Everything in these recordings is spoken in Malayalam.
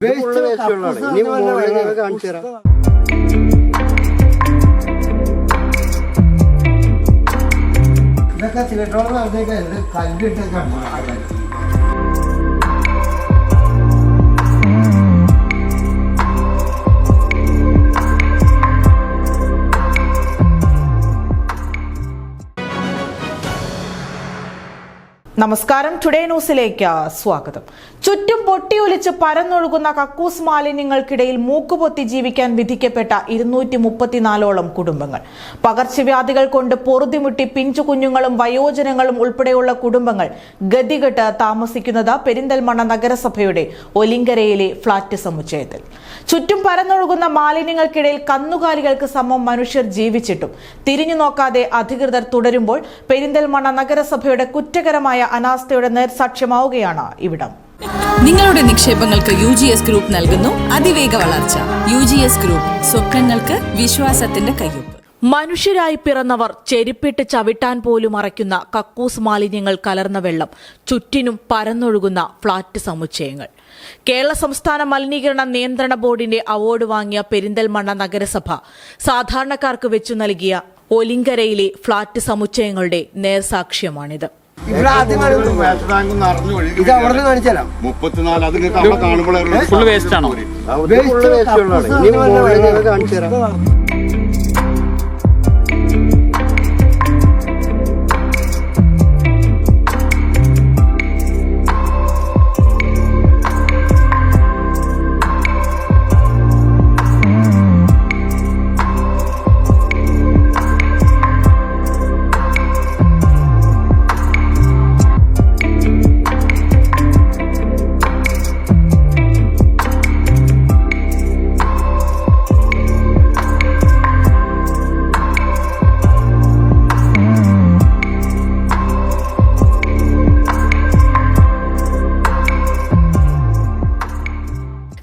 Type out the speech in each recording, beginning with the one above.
ഇതൊക്കെ സിലിണ്ടറോളം കല്ലിട്ടൊക്കെ നമസ്കാരം, ടുഡേ ന്യൂസിലേക്ക് സ്വാഗതം. ചുറ്റും പൊട്ടിയൊലിച്ച് പരന്നൊഴുകുന്ന കക്കൂസ് മാലിന്യങ്ങൾക്കിടയിൽ മൂക്കുപൊത്തി ജീവിക്കാൻ വിധിക്കപ്പെട്ട 234ഓളം കുടുംബങ്ങൾ. പകർച്ചവ്യാധികൾ കൊണ്ട് പൊറുതിമുട്ടി പിഞ്ചു കുഞ്ഞുങ്ങളും വയോജനങ്ങളും ഉൾപ്പെടെയുള്ള കുടുംബങ്ങൾ ഗതികെട്ട് താമസിക്കുന്നത് പെരിന്തൽമണ്ണ നഗരസഭയുടെ ഒലിങ്കരയിലെ ഫ്ളാറ്റ് സമുച്ചയത്തിൽ. ചുറ്റും പരന്നൊഴുകുന്ന മാലിന്യങ്ങൾക്കിടയിൽ കന്നുകാലികൾക്ക് സമം മനുഷ്യർ ജീവിച്ചിട്ടും തിരിഞ്ഞു നോക്കാതെ അധികൃതർ തുടരുമ്പോൾ പെരിന്തൽമണ്ണ നഗരസഭയുടെ കുറ്റകരമായ അനാസ്ഥയുടെ നേർസാക്ഷ്യമാവുകയാണ് ഇവിടം. നിങ്ങളുടെ നിക്ഷേപങ്ങൾക്ക് UGS ഗ്രൂപ്പ് നൽകുന്നു അതിവേഗ വളർച്ച. UGS ഗ്രൂപ്പ്, സ്വപ്നങ്ങൾക്ക് വിശ്വാസത്തിന്റെ കയ്യൊപ്പ്. മനുഷ്യരായി പിറന്നവർ ചെരുപ്പിട്ട് ചവിട്ടാൻ പോലും അറയ്ക്കുന്ന കക്കൂസ് മാലിന്യങ്ങൾ കലർന്ന വെള്ളം, ചുറ്റിനും പരന്നൊഴുകുന്ന ഫ്ളാറ്റ് സമുച്ചയങ്ങൾ. കേരള സംസ്ഥാന മലിനീകരണ നിയന്ത്രണ ബോർഡിന്റെ അവാർഡ് വാങ്ങിയ പെരിന്തൽമണ്ണ നഗരസഭ സാധാരണക്കാർക്ക് വെച്ചു നൽകിയ ഒലിങ്കരയിലെ ഫ്ളാറ്റ് സമുച്ചയങ്ങളുടെ നേർസാക്ഷ്യമാണിത്. ഫുൾ വേസ്റ്റ് ആണോ?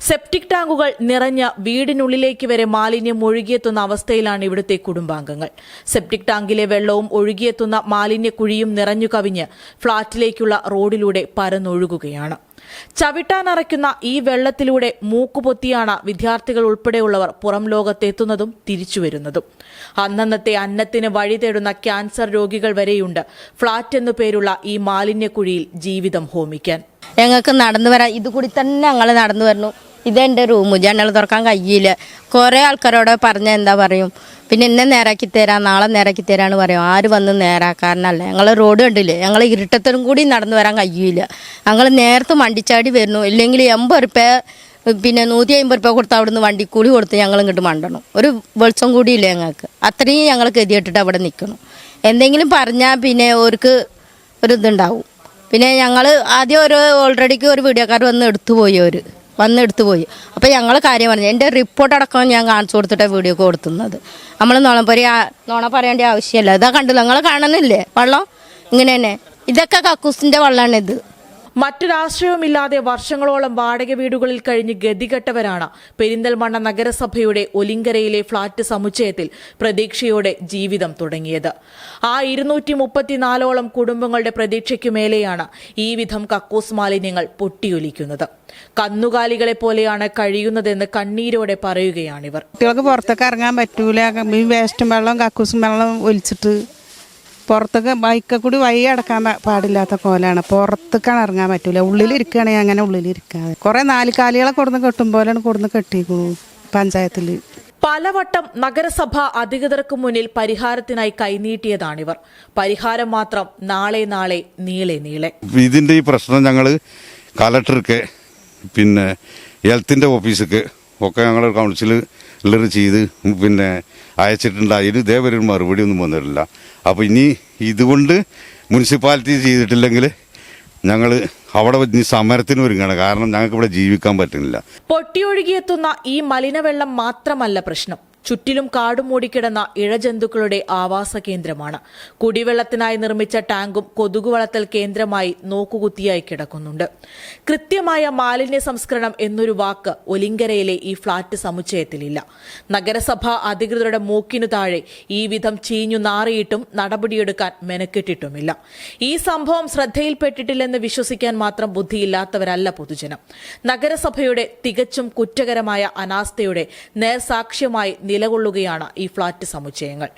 സെപ്റ്റിക് ടാങ്കുകൾ നിറഞ്ഞ വീടിനുള്ളിലേക്ക് വരെ മാലിന്യം ഒഴുകിയെത്തുന്ന അവസ്ഥയിലാണ് ഇവിടുത്തെ കുടുംബാംഗങ്ങൾ. സെപ്റ്റിക് ടാങ്കിലെ വെള്ളവും ഒഴുകിയെത്തുന്ന മാലിന്യക്കുഴിയും നിറഞ്ഞു കവിഞ്ഞ് ഫ്ളാറ്റിലേക്കുള്ള റോഡിലൂടെ പരന്നൊഴുകുകയാണ്. ചവിട്ടാനറയ്ക്കുന്ന ഈ വെള്ളത്തിലൂടെ മൂക്കുപൊത്തിയാണ് വിദ്യാർത്ഥികൾ ഉൾപ്പെടെയുള്ളവർ പുറം ലോകത്തെത്തുന്നതും തിരിച്ചുവരുന്നതും. അന്നന്നത്തെ അന്നത്തിന് വഴി തേടുന്ന ക്യാൻസർ രോഗികൾ വരെയുണ്ട് ഫ്ളാറ്റ് എന്നു പേരുള്ള ഈ മാലിന്യക്കുഴിയിൽ ജീവിതം ഹോമിക്കാൻ. ഞങ്ങൾക്ക് നടന്നു വരാം, ഇത് കൂടി തന്നെ ഞങ്ങൾ നടന്നു വരണം. ഇതെൻ്റെ റൂം, ജനൽ തുറക്കാൻ കഴിയില്ല. കുറേ ആൾക്കാരോട് പറഞ്ഞാൽ എന്താ പറയും, പിന്നെ എന്നെ നേരാക്കി തരാം, നാളെ നേരാക്കി തരാമെന്ന് പറയും. ആര് വന്ന് നേരാക്കാരനല്ല. ഞങ്ങൾ റോഡ് കണ്ടില്ലേ, ഞങ്ങൾ ഇരുട്ടത്തിനും കൂടി നടന്നു വരാൻ കഴിയില്ല. ഞങ്ങൾ നേരത്തെ വണ്ടിച്ചാടി വരുന്നു, ഇല്ലെങ്കിൽ 80 റുപ്യ പിന്നെ 150 റുപ്യ കൊടുത്ത് അവിടുന്ന് വണ്ടിക്കൂലി കൊടുത്ത് ഞങ്ങൾ ഇങ്ങോട്ട് മണ്ടണം. ഒരു വെളിച്ചം കൂടിയില്ല ഞങ്ങൾക്ക്. അത്രയും ഞങ്ങൾ ഗതികെട്ടിട്ട് അവിടെ നിൽക്കണം. എന്തെങ്കിലും പറഞ്ഞാൽ പിന്നെ അവർക്ക് ഒരു ഇതുണ്ടാവും. പിന്നെ ഞങ്ങൾ ആദ്യം ഓൾറെഡിക്ക് ഒരു വീഡിയോക്കാർ വന്ന് എടുത്തുപോയി. അപ്പോൾ ഞങ്ങൾ കാര്യം പറഞ്ഞു, എൻ്റെ റിപ്പോർട്ട് അടക്കം ഞാൻ കാണിച്ചു കൊടുത്തിട്ട് വീഡിയോ കൊടുത്തുന്നത്. നമ്മൾ നുണ പറയേണ്ട ആവശ്യമില്ല. ഇതാ കണ്ടില്ല, നിങ്ങൾ കാണുന്നില്ലേ വെള്ളം ഇങ്ങനെ തന്നെ. ഇതൊക്കെ കക്കൂസിൻ്റെ വെള്ളമാണ് ഇത്. മറ്റൊരാശ്രയവുമില്ലാതെ വർഷങ്ങളോളം വാടക വീടുകളിൽ കഴിഞ്ഞ് ഗതികെട്ടവരാണ് പെരിന്തൽമണ്ണ നഗരസഭയുടെ ഒലിങ്കരയിലെ ഫ്ളാറ്റ് സമുച്ചയത്തിൽ പ്രതീക്ഷയോടെ ജീവിതം തുടങ്ങിയത്. ആ 234ഓളം കുടുംബങ്ങളുടെ പ്രതീക്ഷയ്ക്കു മേലെയാണ് ഈ വിധം കക്കൂസ് മാലിന്യങ്ങൾ പൊട്ടിയൊലിക്കുന്നത്. കന്നുകാലികളെ പോലെയാണ് കഴിയുന്നതെന്ന് കണ്ണീരോടെ പറയുകയാണിവർ. കുട്ടികൾക്ക് പുറത്തേക്ക് ഇറങ്ങാൻ പറ്റൂല. വേസ്റ്റും വെള്ളം കക്കൂസും വെള്ളം ഒലിച്ചിട്ട് പുറത്തേക്ക് ബൈക്കിൽ കൂടി വഴി അടക്കാൻ പാടില്ലാത്ത കോലാണ്. പുറത്തേക്കാണ് ഇറങ്ങാൻ പറ്റൂല. ഉള്ളിലിരിക്കുകയാണെങ്കിൽ അങ്ങനെ ഉള്ളിലിരിക്കാതെ കുറേ 4 കാലികളെ കൊടുന്ന് കെട്ടും പോലെയാണ് കൊടുന്ന് കെട്ടിയിരിക്കുന്നു പഞ്ചായത്തിൽ. പലവട്ടം നഗരസഭ അധികൃതർക്ക് മുന്നിൽ പരിഹാരത്തിനായി കൈനീട്ടിയതാണിവർ. പരിഹാരം മാത്രം നാളെ നീളെ. ഇതിൻ്റെ ഈ പ്രശ്നം ഞങ്ങൾ കലക്ടർക്ക് പിന്നെ ഹെൽത്തിൻ്റെ ഓഫീസിക്ക് ഒക്കെ ഞങ്ങൾ കൗൺസിലർ ചെയ്ത് പിന്നെ അയച്ചിട്ടുണ്ടായിരുന്നു. ഇതേവരെ ഒരു മറുപടി ഒന്നും വന്നിട്ടില്ല. അപ്പോൾ ഇനി ഇതുകൊണ്ട് മുനിസിപ്പാലിറ്റി ചെയ്തിട്ടില്ലെങ്കിൽ ഞങ്ങൾ അവിടെ സമരത്തിന് ഒരുങ്ങണം. കാരണം ഞങ്ങൾക്ക് ഇവിടെ ജീവിക്കാൻ പറ്റുന്നില്ല. പൊട്ടിയൊഴുകിയെത്തുന്ന ഈ മലിനവെള്ളം മാത്രമല്ല പ്രശ്നം. ചുറ്റിലും കാടും മൂടിക്കിടന്ന ഇഴജന്തുക്കളുടെ ആവാസ കേന്ദ്രമാണ്. കുടിവെള്ളത്തിനായി നിർമ്മിച്ച ടാങ്കും കൊതുകു വളർത്തൽ കേന്ദ്രമായി നോക്കുകുത്തിയായി കിടക്കുന്നുണ്ട്. കൃത്യമായ മാലിന്യ സംസ്കരണം എന്നൊരു വാക്ക് ഒലിങ്കരയിലെ ഈ ഫ്ളാറ്റ് സമുച്ചയത്തിലില്ല. നഗരസഭാ അധികൃതരുടെ മൂക്കിനു താഴെ ഈ വിധം ചീഞ്ഞു നാറിയിട്ടും നടപടിയെടുക്കാൻ മെനക്കെട്ടിട്ടുമില്ല. ഈ സംഭവം ശ്രദ്ധയിൽപ്പെട്ടിട്ടില്ലെന്ന് വിശ്വസിക്കാൻ മാത്രം ബുദ്ധിയില്ലാത്തവരല്ല പൊതുജനം. നഗരസഭയുടെ തികച്ചും കുറ്റകരമായ അനാസ്ഥയുടെ നേർസാക്ഷ്യമായി നിലകൊള്ളുകയാണ് ഈ ഫ്ളാറ്റ് സമുച്ചയങ്ങൾ.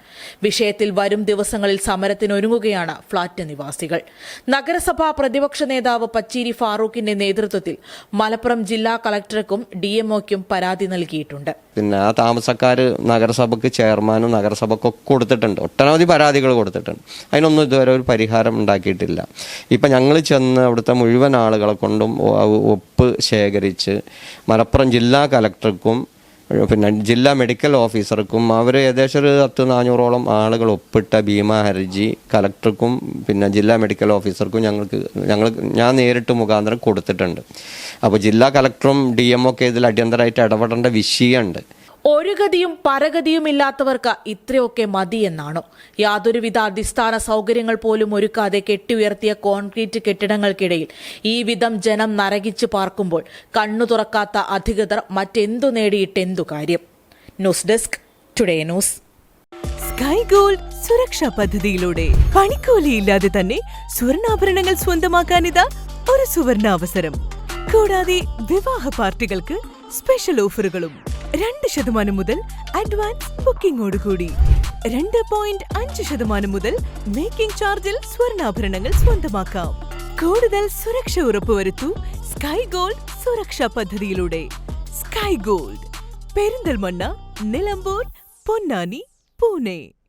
വിഷയത്തിൽ വരും ദിവസങ്ങളിൽ സമരത്തിനൊരുങ്ങുകയാണ് ഫ്ളാറ്റ് നിവാസികൾ. നഗരസഭാ പ്രതിപക്ഷ നേതാവ് പച്ചീരി ഫാറൂഖിന്റെ നേതൃത്വത്തിൽ മലപ്പുറം ജില്ലാ കളക്ടർക്കും DMOയ്ക്കും പരാതി നൽകിയിട്ടുണ്ട്. പിന്നെ ആ താമസക്കാർ നഗരസഭയ്ക്ക് ചെയർമാനും നഗരസഭയ്ക്കൊക്കെ കൊടുത്തിട്ടുണ്ട്, ഒട്ടനവധി പരാതികൾ കൊടുത്തിട്ടുണ്ട്. അതിനൊന്നും ഇതുവരെ ഒരു പരിഹാരം ഉണ്ടാക്കിയിട്ടില്ല. ഇപ്പം ഞങ്ങൾ ചെന്ന് അവിടുത്തെ മുഴുവൻ ആളുകളെ കൊണ്ടും ഒപ്പ് ശേഖരിച്ച് മലപ്പുറം ജില്ലാ കളക്ടർക്കും പിന്നെ ജില്ലാ മെഡിക്കൽ ഓഫീസർക്കും അവർ ഏകദേശം ഒരു 400-ഓളം ആളുകൾ ഒപ്പിട്ട ഭീമാ ഹർജി കളക്ടർക്കും പിന്നെ ജില്ലാ മെഡിക്കൽ ഓഫീസർക്കും ഞാൻ നേരിട്ട് മുഖാന്തരം കൊടുത്തിട്ടുണ്ട്. അപ്പോൾ ജില്ലാ കളക്ടറും DMO ഒക്കെ ഇതിൽ അടിയന്തരമായിട്ട് ഇടപെടേണ്ട വിഷയമുണ്ട്. ഒരു ഗതിയും പരഗതിയുമില്ലാത്തവർക്ക് ഇത്രയൊക്കെ മതിയെന്നാണോ? യാതൊരുവിധ അടിസ്ഥാന സൗകര്യങ്ങൾ പോലും ഒരുക്കാതെ കെട്ടിയുയർത്തിയ കോൺക്രീറ്റ് കെട്ടിടങ്ങൾക്കിടയിൽ ഈ വിധം ജനം നരകിച്ചു പാർക്കുമ്പോൾ കണ്ണു തുറക്കാത്ത അധികൃതർ മറ്റെന്തു നേടിയിട്ടെന്തു കാര്യം? News desk today news. Sky gold സുരക്ഷാ പദ്ധതിയിലൂടെ പണിക്കൂലിയില്ലാതെ തന്നെ സ്വർണ്ണാഭരണങ്ങൾ സ്വന്തമാക്കാനിതാ ഒരു സുവർണാവസരം. കൂടാതെ വിവാഹ പാർട്ടികൾക്ക് സ്പെഷ്യൽ ഓഫറുകളും 2% മുതൽ അഡ്വാൻസ് ബുക്കിംഗോടുകൂടി 2.5% മുതൽ മേക്കിംഗ് ചാർജിൽ സ്വർണ്ണാഭരണങ്ങൾ സ്വന്തമാക്കാം. കൂടുതൽ സുരക്ഷ ഉറപ്പുവരുത്തൂ സ്കൈ ഗോൾഡ് സുരക്ഷാ പദ്ധതിയിലൂടെ. Sky gold, Perinthalmanna, Nilambur, Ponnani, Pune.